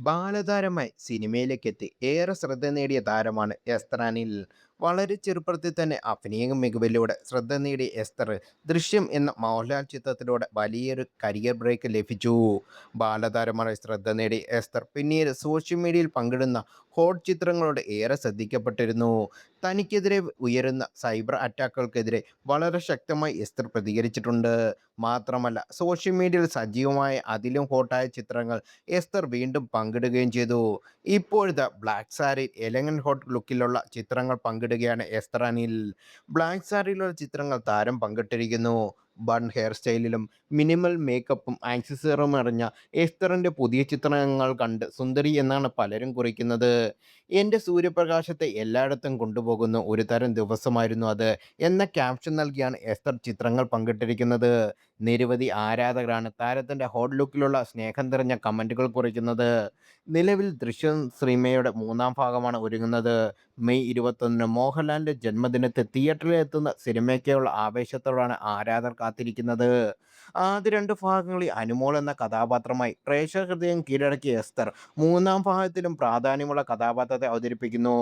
ബാലതാരമായി സിനിമയിലേക്കെത്തി ഏറെ ശ്രദ്ധ നേടിയ താരമാണ് എസ്തർ അനിൽ. വളരെ ചെറുപ്പത്തിൽ തന്നെ അഭിനയ മികവിലൂടെ ശ്രദ്ധ നേടിയ എസ്തർ ദൃശ്യം എന്ന മോഹൻലാൽ ചിത്രത്തിലൂടെ വലിയൊരു കരിയർ ബ്രേക്ക് ലഭിച്ചു. ബാലതാരമായി ശ്രദ്ധ നേടിയ എസ്തർ പിന്നീട് സോഷ്യൽ മീഡിയയിൽ പങ്കിടുന്ന ഹോട്ട് ചിത്രങ്ങളോട് ഏറെ ശ്രദ്ധിക്കപ്പെട്ടിരുന്നു. തനിക്കെതിരെ ഉയരുന്ന സൈബർ അറ്റാക്കുകൾക്കെതിരെ വളരെ ശക്തമായി എസ്തർ പ്രതികരിച്ചിട്ടുണ്ട്. മാത്രമല്ല സോഷ്യൽ മീഡിയയിൽ സജീവമായ അതിലും ഹോട്ടായ ചിത്രങ്ങൾ എസ്തർ വീണ്ടും പങ്കിടുകയും ചെയ്തു. ഇപ്പോഴത്തെ ബ്ലാക്ക് സാരിയിൽ എലഗന്റ് ഹോട്ട് ലുക്കിലുള്ള ചിത്രങ്ങൾ പങ്കിടുകയാണ് എസ്തർ അനിൽ. ബ്ലാക്ക് സാരിയിലുള്ള ചിത്രങ്ങൾ താരം പങ്കിട്ടിരിക്കുന്നു. ബൺ ഹെയർ സ്റ്റൈലിലും മിനിമൽ മേക്കപ്പും ആക്സസറിയും അറിഞ്ഞ എസ്തറിൻ്റെ പുതിയ ചിത്രങ്ങൾ കണ്ട് സുന്ദരി എന്നാണ് പലരും കുറിക്കുന്നത്. എൻ്റെ സൂര്യപ്രകാശത്തെ എല്ലായിടത്തും കൊണ്ടുപോകുന്ന ഒരു തരം ദിവസമായിരുന്നു അത് എന്ന ക്യാപ്ഷൻ നൽകിയാണ് എസ്തർ ചിത്രങ്ങൾ പങ്കിട്ടിരിക്കുന്നത്. നിരവധി ആരാധകരാണ് താരത്തിൻ്റെ ഹോട്ട് ലുക്കിലുള്ള സ്നേഹം നിറഞ്ഞ കമൻറ്റുകൾ കുറിക്കുന്നത്. നിലവിൽ ദൃശ്യം സിനിമയുടെ മൂന്നാം ഭാഗമാണ് ഒരുങ്ങുന്നത്. മെയ് 21 മോഹൻലാലിൻ്റെ ജന്മദിനത്തിൽ തിയേറ്ററിലെത്തുന്ന സിനിമയ്ക്കുള്ള ആവേശത്തോടാണ് ആരാധകർ കാത്തിരിക്കുന്നത്. ആദ്യ രണ്ട് ഭാഗങ്ങളിൽ അനുമോൾ എന്ന കഥാപാത്രമായി പ്രേക്ഷക ഹൃദയം കീഴടക്കിയ എസ്തർ മൂന്നാം ഭാഗത്തിലും പ്രാധാന്യമുള്ള കഥാപാത്രത്തെ അവതരിപ്പിക്കുന്നു.